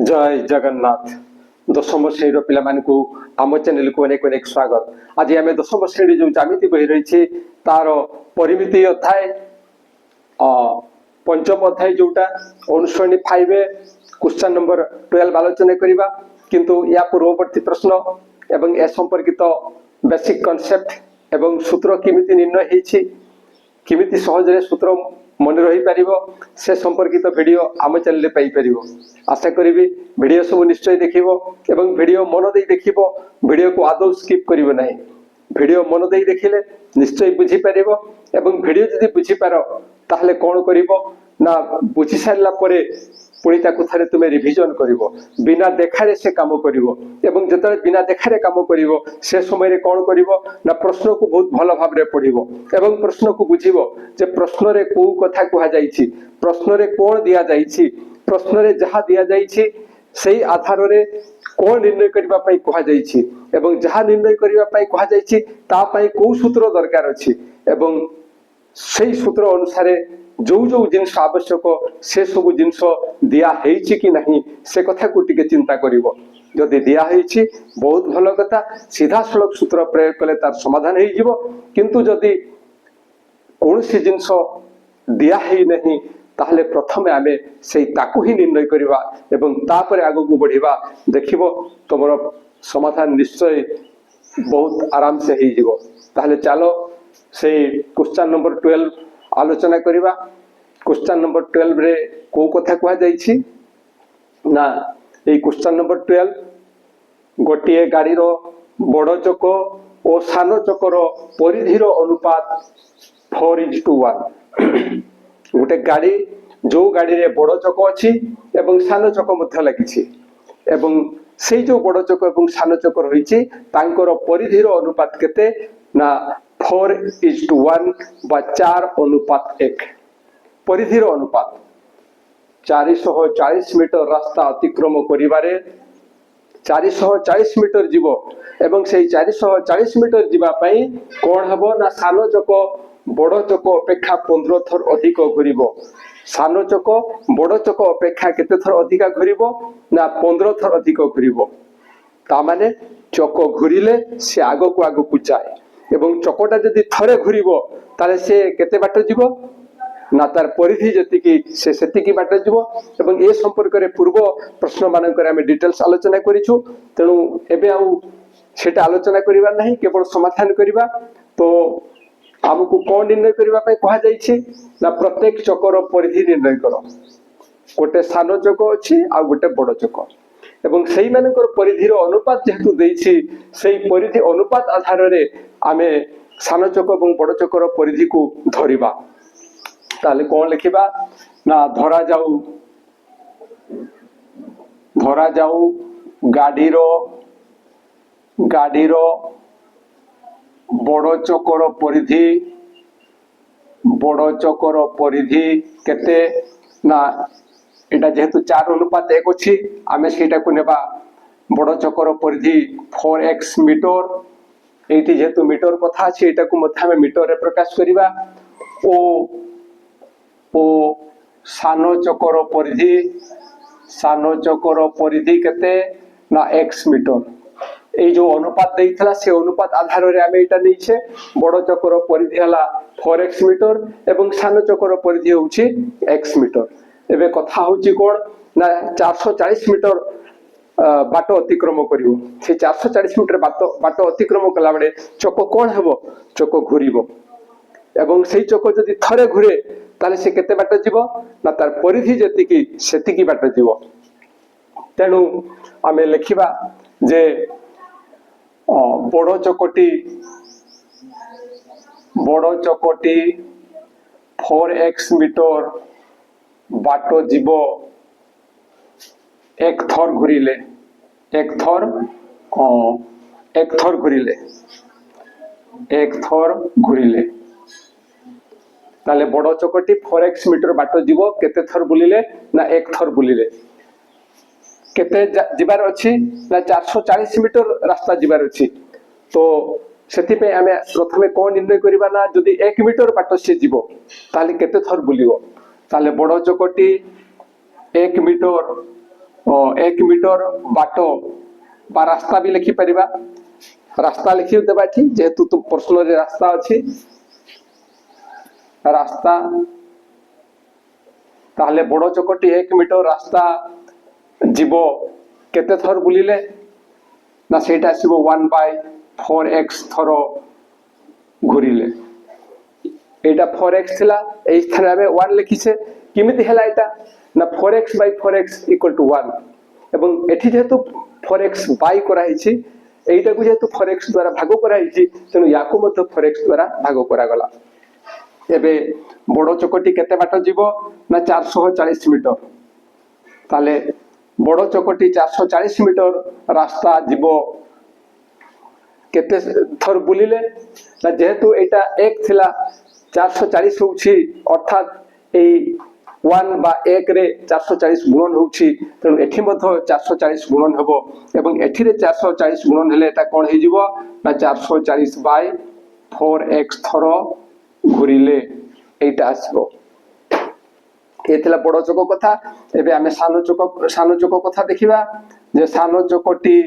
जय जगन्नाथ। दशम श्रेणी पिला आम चैनल को अनेक अनेक स्वागत। आज आम दशम श्रेणी जो ज्यामिति बही रही तार परिमिति अध्याय पंचम अध्याय जोटा अनुश्रेणी 5 क्वेश्चन नंबर 12 आलोचना करवा। किंतु या पूर्ववर्ती प्रश्न एवं ए संपर्कित बेसिक कॉन्सेप्ट एवं सूत्र किमिति निर्णय होइछि, किमिति सहजरे सूत्र मन रही पारिबो से संपर्कित वीडियो आम चैनल पाई परिबो। आशा करी वीडियो सब निश्चय देखिबो एवं वीडियो मन देई देखिबो, वीडियो को आदौ स्किप करिबो नहीं। वीडियो मन देई देखिले निश्चय बुझी पारिबो एवं वीडियो जदि बुझी पारो ताहले कोन करिबो ना बुझी सारला परे पुणी ताकु थरे तुमे रिविजन करिवो। बिना देखारे से काम करिवो एवं जतले बिना देखारे काम करिवो से समय रे कोन करिवो ना प्रश्न को बहुत भलो भाव रे पढिवो एवं प्रश्न को बुझिवो जे प्रश्न रे को कथा कुहा जाईछि, प्रश्न रे कोन दिया जाईछि, प्रश्न रे जहा दिया जाईछि सेही आधार रे कोन निर्णय करबा पई कुहा जाईछि एवं जहा निर्णय करबा पई कुहा जाईछि ता पई को सूत्र दरकार अछि एवं सेही सूत्र अनुसार जो जो जिनस आवश्यक से सब जिनस दिया हेछि कि नहीं से कथा को टिके चिंता करिवो। जदि दिया हेछि बहुत भलो कथा, सीधा सड़क सूत्र प्रयोग कले तार समाधान हेइ जिवो। किंतु जदि कोनसी जिनस दिया हेइ नहीं ताहले प्रथमे आमे सेही ताकू ही निर्णय करिवा एवं तापरे आगो को बढ़िवा। देखिबो तमरो समाधान निश्चय बहुत आराम से हेइ जिवो। ताहले चलो सेही क्वेश्चन नंबर 12 आलोचना करिवा। क्वेश्चन नंबर 12 रे को कथा कुहा जाईछि ना ए क्वेश्चन नंबर 12 गोटिए गाड़ी रो बड़ चक और सान चकर परिधिर अनुपात 4:1। गोटे गाड़ी जो गाड़ी रे बड़ चक अछि एवं सान चक मध्य लागिछि एवं सेई जो बड़ चक एवं सान चक रहिछि तांकर परिधिर अनुपात केते ना 4:1 बा 4:1। परिधिर अनुपात 440 मीटर रास्ता अतिक्रम करिबारे 440 मीटर जीवो एवं से 440 मीटर जीवा पई कोन हबो ना सानो चक बड़ चक अपेक्षा 15 थर अधिक घुरिबो। सानो चक बड़ चक अपेक्षा केते थर अधिक घुरिबो ना 15 थर अधिक घुरिबो। ता माने चक घुरिले से आगो को जाए एवं चकटा जदि थरे घुरिबो ताले से केते बाट जीवो ना तार परिधि जतिकी से सेतिकी बाट जीवो। एवं ए संपर्क रे पूर्व प्रश्न मानकर हम डिटेल्स आलोचना करिछु, तेनु एबे आउ सेटा आलोचना करिबा नहीं, केवल समाधान करिबा। तो हमकु कोन निर्णय करिबा पई कहा जाईछि ना प्रत्येक चकर परिधि निर्णय करो। गोटे सानो चक अछि आ गोटे बड़ चक एवं सेही मानकर परिधिर अनुपात जेहेतु देछि सेही परिधि अनुपात आधार रे आमे सानो चक एवं बड़ चकर परिधि को धरिबा। ताले कोन लिखिबा ना धरा जाऊ गाडीरो बड़ चकर परिधि केते ना एटा जेहेतु 4:1 अछि आमे सेटा को नेबा बड़ चकर परिधि 4x मीटर। एटी जेहेतु मीटर कथा अछि एटा को मध्य में मीटर रे प्रकाश करिबा। ओ सानो चकर परिधि केते ना x मीटर। ए जो अनुपात देइथला से अनुपात आधार रे आमे एटा नैछे बड़ चकर परिधि हला 4x मीटर एवं सानो चकर परिधि होछि x मीटर। एबे कथा होछि कोन ना 440 मीटर बाट अतिक्रम करिवो। से 440 मीटर बाट अतिक्रम कला बडे चक कोन हेबो चक घुरिबो एवं सेही चक जदि थरे घुरे ताले से केते बाट जीवो ना तार परिधि जतिकी सेतिकी बाट जीवो। तेनु आमे लिखिबा जे बड़ चकटी 4x मीटर बाट जीवो एक थर घुरिले ताले बड़ चकटी 4x मीटर बाट जीवो केते थर बुलिले ना एक थर बुलिले। केते जिबार अछि ना 440 मीटर रास्ता जिबार अछि। तो सेति पे हमें प्रथमे कोन निर्णय करिबा ना जदि 1 मीटर बाट से जीवो ताले केते थर बुलिवो। ताले बड़ चकटी 1 मीटर 1 मीटर बाट बा रास्ता भी लिखि परिबा रास्ता लिखि देबा ठीक जेहेतु तो प्रश्न रे रास्ता अछि रास्ता ताहले बड़ चकटी 1 मीटर रास्ता जीव केते थर बुलिले ना सेटा आसीबो 1/4x थर घुरिले एटा 4x थिला एई स्थान आबे 1 लिखिसे किमिति हैला एटा ना 4x/4x = 1 एवं एठी जेहेतु 4x बाय करा हिची एटा को जेहेतु 4x द्वारा भाग करा हिची तनु याको मध्य 4x द्वारा भाग करा गला एबे बड़ चकटी केते बाट जीवो ना 440 मीटर ताले बड़ चकटी 440 मीटर रास्ता जीवो केते थर बुलिले ना जेहेतु एटा 1 थिला 440 होउछि अर्थात ए 1 बा 1 रे 440 गुणन होउछि त एठी मध्य 440 गुणन हेबो एवं एठी रे 440 गुणन हेले एटा कोन हे जिवो ना 440/4x थर घुरिले एटा आसबो एथिला बड़ चक कथा एबे आमे सानो चक कथा देखिबा जे सानो चकटी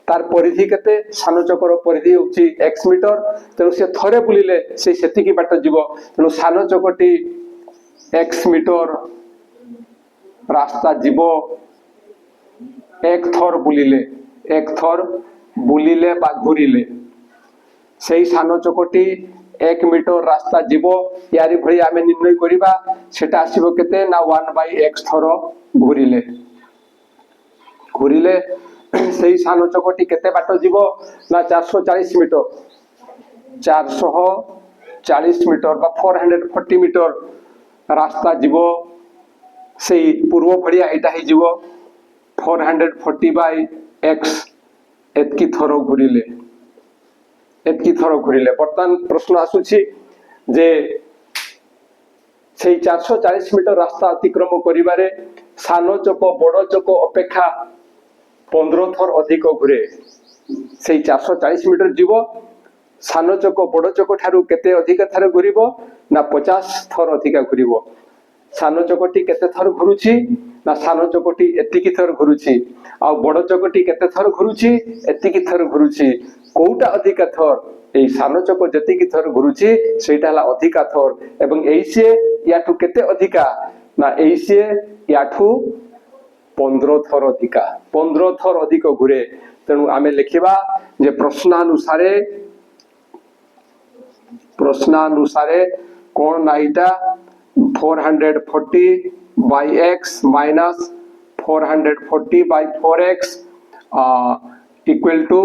तार परिधि केते सानो चकर परिधि होउछि x मीटर तेनु से थरे बुलिले से सेति की बाट जीवो तेनु सानो चकटी x मीटर रास्ता जीवो एक थर बुलिले बा घुरिले सेही सानो चकटी 1 मीटर रास्ता जीवो यारी भଳି आमे निर्णय करिबा सेटा आसीबो केते ना 1/x थर घुरिले सेही सानो चकटी केते बाट जीवो ना 440 मीटर 440 मीटर बा 440 मीटर रास्ता जीवो सेही पूर्व भड़िया एटा हे जीवो 440/x एतकी थर घुरिले बर्तमान प्रश्न आसुछि जे सेही 440 मीटर रास्ता अतिक्रम करिबारे सानो चक बड़ चक अपेक्षा 15 थर अधिक घुरे सेही 440 मीटर जीवो सानो चक बड़ चक ठारू केते अधिक थर घुरिबो ना 50 थर अधिक घुरिबो सानो चकटी केते थर घुरुछि ना सानो चकटी एतिकी थर घुरुछि आ बड़ चकटी केते थर घुरुछि एतिकी थर घुरुछि कोउटा अधिक थर एई सानो चक जतिकी थर घुरुछि सेटा हला अधिक थर एवं एई से याठू केते अधिका ना एई से याठू 15 थर अधिक घुरे तेनु आमे लिखिबा जे प्रश्नानुसारे कोन नाइटा 440/x minus 440/4x equal to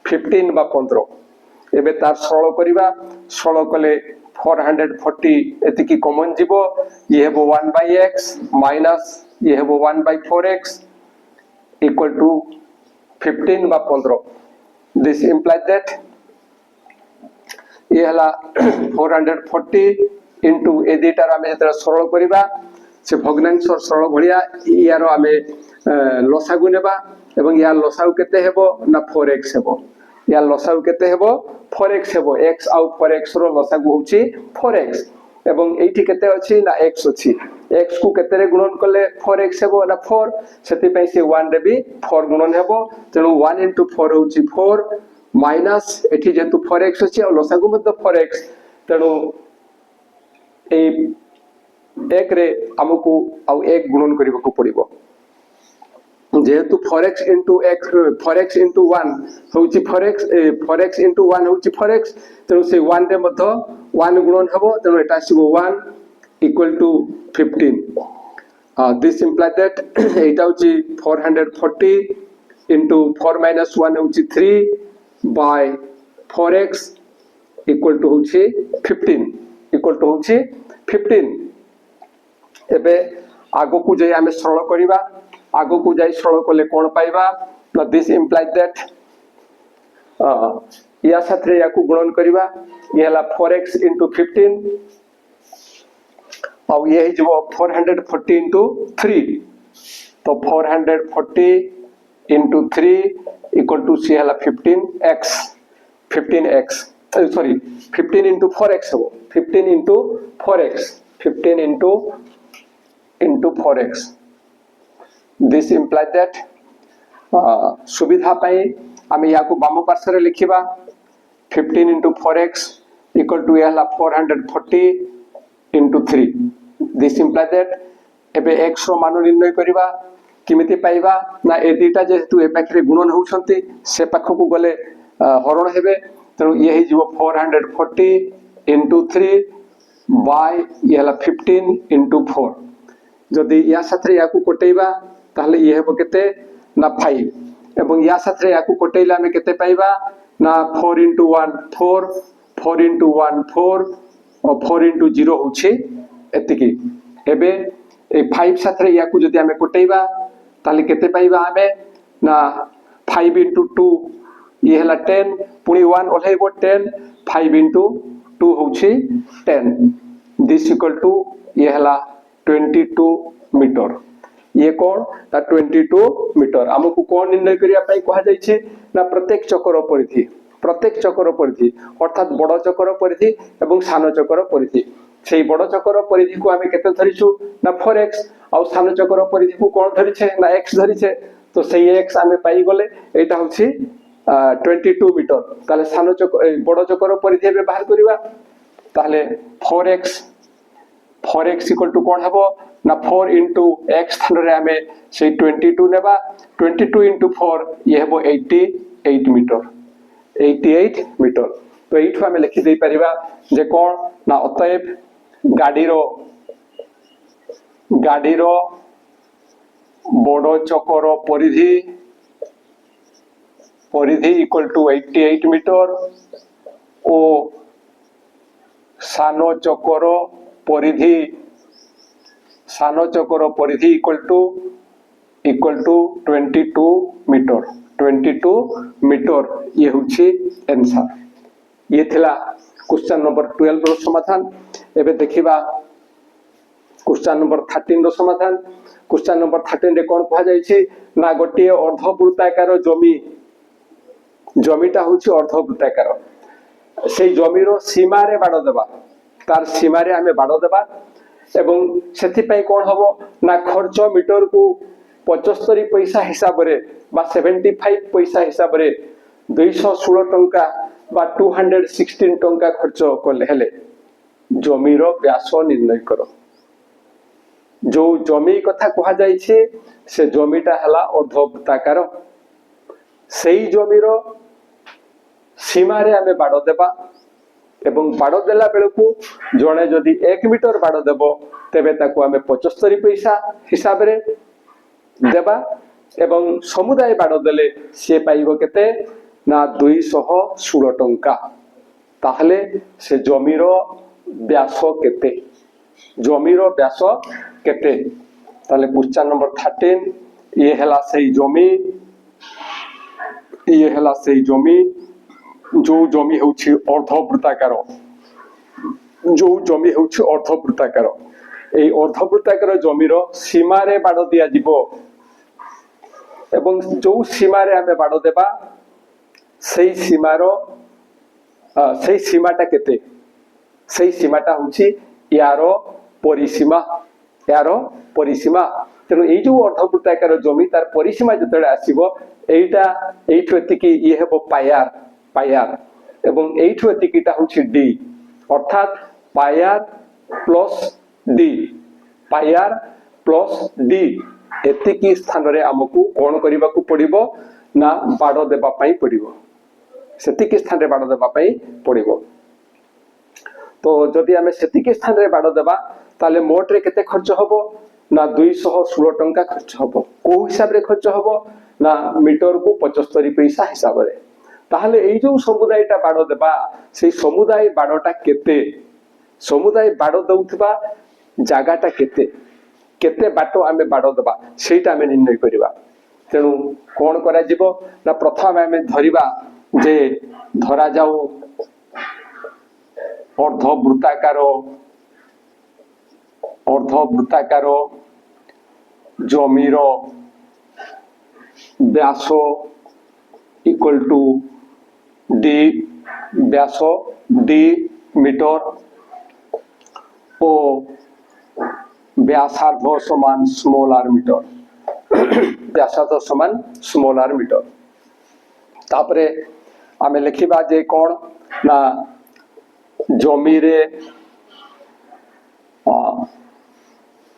15 बा 15 एबे तार सरल करिबा सरल कले 440 एतिकी कॉमन जीवो ये हेबो 1/x माइनस ये हेबो 1/4x equal to 15 बा 15 this implies that ये हला 440 into ए डेटा आमे जतरा सरल करिबा से भग्नांश सरल भलिया यार आमे लसागु नेबा एवं या लसागु केते हेबो ना 4x हेबो या लसागु केते हेबो 4x हेबो x आउ 4x रो लसागु होची 4x एवं एठी केते अछि ना x अछि x को केते रे गुणन करले 4x हेबो ना 4 सेति पई से 1 रे भी 4 गुणन हेबो तेनु 1 into 4 होची 4 माइनस एठी जेतु 4x अछि आ लसागु मत 4x तेनु ए एक रे हमकु आउ एक गुणन करिबको पड़िबो जेहेतु 4x into 1 होची 4x into 1 होची 4x तेनु से 1 रे मध 1 गुणन हबो तेनु एटा आसीबो 1 equal to 15 this implies that एटा होची 440 into 4 minus 1 होची 3 by 4x equal to होची 15 एबे आगो को जे आमे सरल करिबा आगो को जाई सरल करले कोन पाइबा ना दिस implies that या साथरे याकू गुणन करिबा ये हला 4x into 15 और ये जो 440 into 3 तो 440 into 3 equal to c हला 15x sorry 15 into 4x हो 15 into 4x 15 into 4x this imply that सुविधा पाई आमे या को बाम पार्श्व रे लिखिबा 15 into 4x equal to यहला 440 into 3 this imply that एबे x रो मान निर्णय करिबा किमिति पाइबा ना ए दुटा जेतु ए पाखरे गुणन होउछंती से पाख को गले हरण हेबे तेणु ये ही जीवो 440 into 3 by यहला 15 into 4 जदि या साथरे या को कोटेइबा ताहले ये हेबो केते ना 5 एवं या साथरे या को कोटेइला हमें केते पाइबा ना 4 into 1 4 4 into 1 4 और 4 into 0 होछि एतिकी एबे ए 5 साथरे या को जदि हमें कोटेइबा ताहले केते पाइबा हमें ना 5 into 2 ये हला 10 पुनी 1 ओल्हेबो 10 5 into 2 होछि 10 दिस इक्वल टू ये हला 22 मीटर ये कोन ता 22 मीटर हमकु कोन निर्णय करिया पई कहा जाय छै ना प्रत्येक चक्र परिधि अर्थात बड़ चक्र परिधि एवं सान चक्र परिधि सेही बड़ चक्र परिधि को हमें केते धरिछु ना 4x और सान चक्र परिधि को कोन धरिछे ना x धरिछे तो सेही x हमें पाई गले एटा होछि 22 मीटर ताले सान चक्र बड़ चक्र परिधि बे बाहर करिवा ताले 4x इक्वल टू कोन हबो ना 4 into x स्थान रे हमें से 22 नेबा 22 into 4 ये हबो 88 मीटर तो एठु हमें लिखि देई परिबा जे कोन ना अतएव गाडीरो बड़ चक्र परिधि इक्वल टू 88 मीटर ओ सानो चक्र परिधि इक्वल टू 22 मीटर ये होछि आंसर ये थिला क्वेश्चन नंबर 12 रो समाधान एबे देखिबा क्वेश्चन नंबर 13 रो समाधान क्वेश्चन नंबर 13 रे कोन कहा जाय छी ना गोटे अर्धवृत्ताकार जमीटा होछि अर्धवृत्ताकार से जमीरो सीमा रे बाड़ देबा तार सीमा रे हमें बाड़ देबा एवं सेति पई कोन हबो ना खर्च मीटर को 75 पैसा हिसाब रे बा 75 पैसा हिसाब रे 216 टंका बा 216 टंका खर्च करले हेले जमीरो व्यास निर्णय करो जो जमी कथा कहा जाय छे से जमीटा हला अर्धवृत्ताकार सेही जमीरो सीमा रे हमें बाड़ देबा एवं बाड़ देला बेले को जणे जदि 1 मीटर बाड़ देबो तेबे ताको हमें 75 पैसा हिसाब रे देबा एवं समुदाय बाड़ देले से पाइबो केते ना 216 टंका ताहले से जमीरो व्यास केते ताहले क्वेश्चन नंबर 13 ये हला सही जमी जो जमी होछि अर्धवृत्ताकार ए अर्धवृत्ताकार जमीरो सीमा रे बाड़ दिया जिवो एवं जो सीमा रे हमें बाड़ देबा सेही सीमाटा केते सेही सीमाटा होछि यारो परिसीमा तेणु ये जो अर्धवृत्ताकार जमी तार परिसीमा जतले आसीबो एटा एठु एतिकी ये हेबो पायार एवं एठु एतिकीटा होछि डी अर्थात पायार प्लस डी एतिकी स्थान रे हमकु कोन करिबा को पड़िबो ना बाड़ देबा पई पड़िबो सेतिकी स्थान रे बाड़ देबा पई पड़िबो तो जदि हमें सेतिकी स्थान रे बाड़ देबा ताले मोट रे केते खर्च हबो ना 216 टंका खर्च हबो को हिसाब रे खर्च हबो ना मीटर को 75 पैसा हिसाब रे ताहले एई जो समुदायटा बाड़ देबा से समुदाय बाड़टा केते समुदाय बाड़ दउथबा जागाटा केते बाटो आमे बाड़ देबा सेटा आमे निर्णय करिबा तेणु कोन करा जिवो ना प्रथम आमे धरिबा जे धरा जाऊ अर्धवृत्ताकार जमीर व्यास इक्वल टू डी व्यास डी मीटर ओ व्यासार्ध समान स्मॉल आर मीटर व्यासार्ध समान स्मॉल आर मीटर। तापरे आमे लिखिबा जे कोन ना जमी रे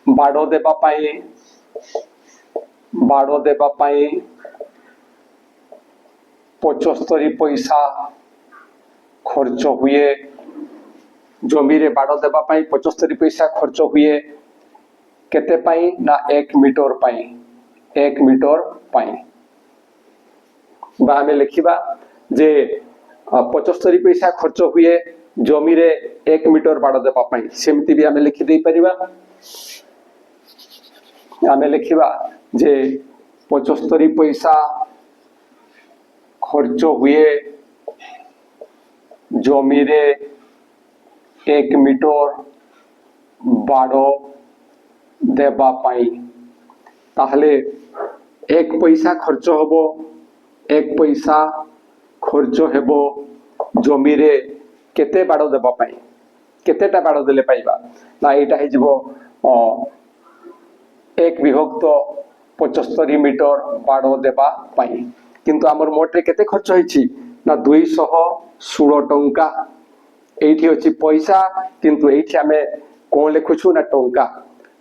बाड़ देबा पाई 75 पैसा खर्च हुए। जमी रे बाड़ देबा पाई 75 पैसा खर्च हुए केते पाई ना 1 मीटर पाई 1 मीटर पाई बा आमे लिखिबा जे 75 पैसा खर्च हुए जमी रे 1 मीटर बाड़ देबा पाई। सेमती भी आमे लिखि दे परिबा। आमे लिखिबा जे 75 पैसा खर्च हुए जमी रे 1 मीटर बाड़ देबा पाई। ताहले 1 पैसा खर्च हबो 1 पैसा खर्च हेबो जमी रे केते बाड़ देबा पाई केतेटा बाड़ देले पाइबा ना एटा हे जिवो 1 विभक्त 75 मीटर बाड़ देबा पाई। किंतु हमर मोटे केते खर्च होईची ना 216 टंका। एठी अछि पैसा किंतु एठी हमें कोन लिखुछु ना टंका।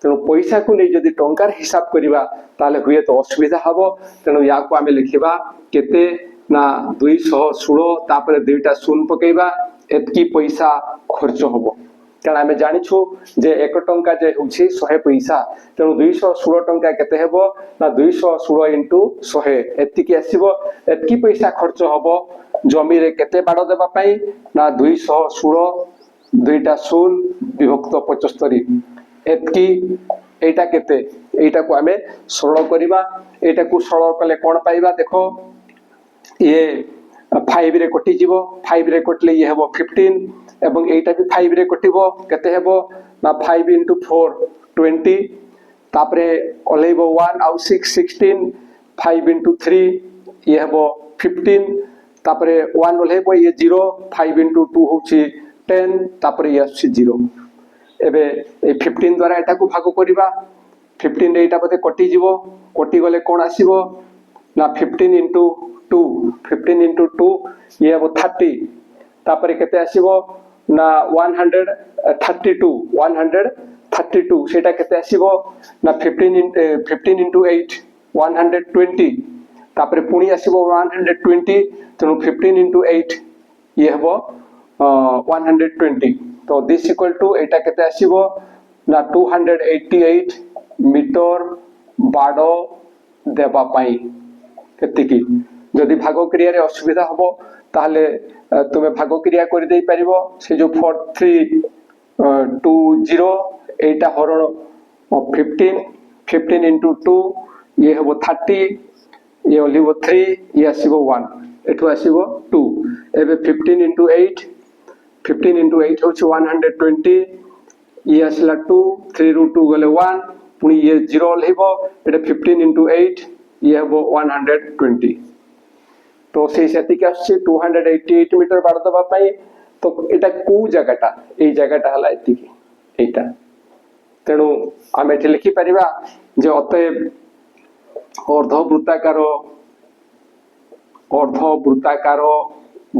तेणु पैसा को नहीं जदि टंकार हिसाब करिबा ताले हुए तो असुविधा हबो। तेणु या को हमें लिखिबा केते ना 216 तापर दुईटा शून्य पकेइबा एतकी पैसा खर्च हबो। कारण आमे जानिछु जे 1 टंका जे होछि 100 पैसा। तेणु 216 टंका केते हेबो ना 216 इंटू 100 एतकी आसीबो। एतकी पैसा खर्च हबो जमी रे केते बाड़ देबा पाई ना 216 दुईटा शून्य विभक्त 75 एतकी। एटा केते एटा को आमे सरल करिबा। एटा को सरल कले कोन पाइबा देखो ये 5 रे कटि जीवो 5 रे कटले ये हेबो 15 एवं एटा भी 5 रे कटिबो केते हेबो ना 5 इंटू 4 20 तापरे ओलेबो 1 आउ 6 16 5 इंटू 3 ये हेबो 15 तापरे 1 ओलेबो ये 0 5 इंटू 2 होछि 10 तापरे ये आछि 0। एबे ए 15 द्वारा एटा को भाग करिबा 15 रे एटा बते कटि जीवो कटि गले कोन आसीबो ना 15 इंटू 2 15 इंटू 2 ये हेबो 30 तापरे केते आसीबो ना 132 सेटा केते आसीबो ना 15 इंटू 8 120 तापरे पुणी आसीबो 120 तेणु 15 इंटू 8 ये हेबो 120। तो दिस इक्वल टू एटा केते आसीबो ना 288 मीटर बाड़ देबा पाई केतिकी। जदि भाग क्रिया रे असुविधा हबो ताहले तुमे भाग क्रिया कर दे परिबो। से जो 4320 एटा हरण 15 इंटू 2 ये हेबो 30 ये ओलिबो 3 ये आसीबो 1 एठो आसीबो 2। एबे 15 इंटू 8 होछि 120 ये आसला 2 3 रू 2 गले 1 पुनी ये 0 ओलिबो एटा 15 इंटू 8 ये हेबो 120। तो से सेति के आछि 288 मीटर बाड़ दबा पाई। तो एटा को जगहटा ए जगहटा हला एतिकी एटा। तेणु आमे एठी लिखि परिबा जे अतएव अर्धवृत्ताकार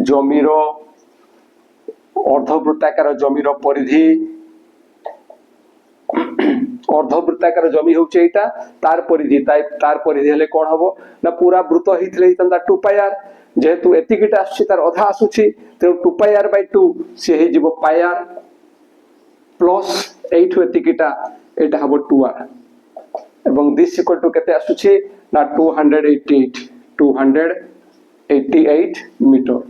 जमीर परिधि अर्धवृत्ताकार जमी होउचे एटा तार परिधि हेले कोन हबो ना पूरा वृत्त हिथले हितंदा 2 पाई आर जेहेतु एतिकिटा आछि तार अधा आसुछि तेणु 2 पाई आर बाय 2 से हे जिवो पाई आर प्लस 8 एतिकिटा एटा हबो 2 आर एवं दिस इक्वल टू केते आसुछि ना 288 मीटर।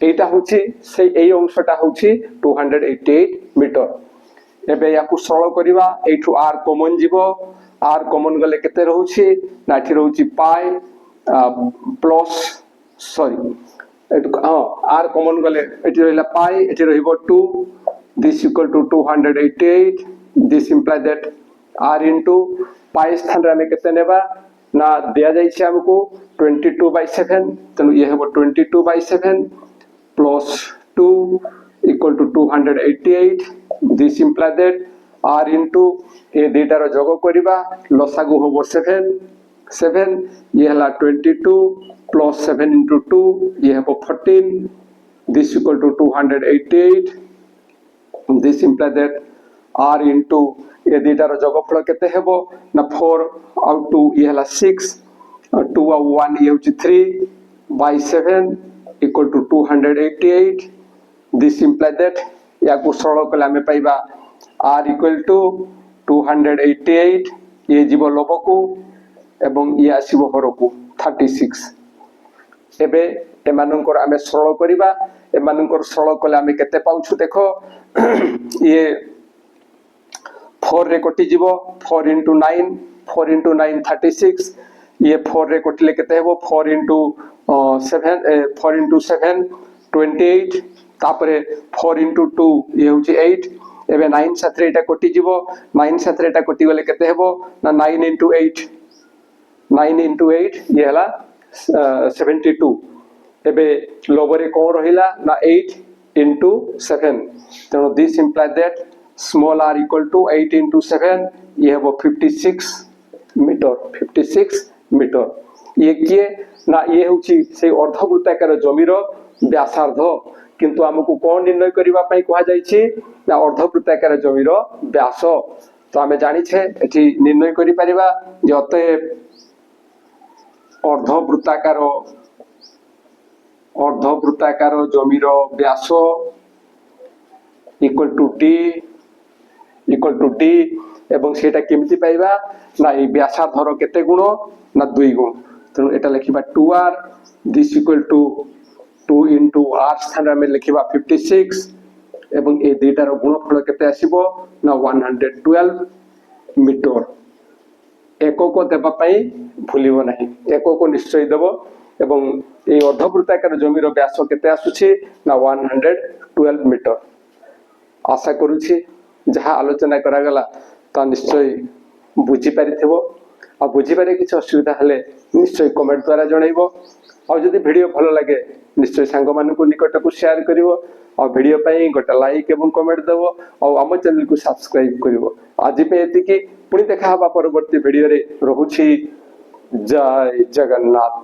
एटा होछि से एई अंशटा होछि 288 मीटर। एबे याकु सरल करिवा एठु आर कॉमन जीवो आर कॉमन गले केते रहउछि ना एठी रहउछि पाई प्लस सॉरी एठु आर कॉमन गले एठी रहला पाई एठी रहिबो 2 this equal to 288 this imply that R into pi स्थान रे हमें केते नेबा ना दिया जाय छै हमको 22/7 तनु ये हेबो 22/7 plus 2 equal to 288 this implies that r into ए दुईटार जोग करिबा लसागु होबो 7 ये हला 22 plus 7 into 2 ये हेबो 14 this equal to 288 this implies that r into ए दुईटार जोगफल केते हेबो ना 4 out 2 ये हला 6 2 out 1 ये होची 3 by 7 equal to 288 this implies that याकु सरल कले हमें पाइबा r equal to 288 ये जीव लबकु एवं ये आसीबो हरकु 36 एबे एमानंकर आमे सरल करिबा एमानंकर सरल कले आमे केते पाउछु देखो ये 4 रे कटि जीवो 4 into 9 36 ये 4 रे कटिले केते हेबो 4 into 7 28 तापरे 4 into 2 ये होची 8 एबे 9 साथरे एटा कटि जीवो 9 साथरे एटा कटि गले केते हेबो ना 9 into 8 ये हला 72 एबे लोबरे कोन रहिला ना 8 into 7 तेनो this implies that small r equal to 8 into 7 ये हेबो 56 मीटर ये किए ना ये होची से अर्धवृत्ताकार जमीर व्यासार्ध किंतु हमकु कोन निर्णय करिबा पई कहा जाय छी ना अर्धवृत्ताकार जमीर व्यास तो आमे जानि छे एठी निर्णय करि परिबा जे अतः अर्धवृत्ताकार जमीर व्यास इक्वल टू d एवं सेटा केमिति पाइबा ना ए व्यासार्धर केते गुण ना 2 गुण तेनु एटा लिखिबा 2r this equal to 2 into r स्थान में लिखिबा 56 एवं ए दुईटार गुणफल केते आसीबो ना 112 मीटर एकक देबा पई भूलिबो नाही एकक निश्चय देबो एवं ए अर्धवृत्ताकार जमीर व्यास केते आसुछि ना 112 मीटर आशा करूछि जहा आलोचना करा गला ता निश्चय बुझी पारिथिबो आ बुझी पारे किछ असुविधा हले निश्चय कमेंट द्वारा जणाइबो और जदि वीडियो भलो लागे निश्चय सांग मानकु निकट को शेयर करिवो और वीडियो पई गोटा लाइक एवं कमेंट देवो और हम चैनल को सब्सक्राइब करिवो आज पे एति कि पुणी देखा हबा परवर्ती वीडियो रे रहूछि जय जगन्नाथ।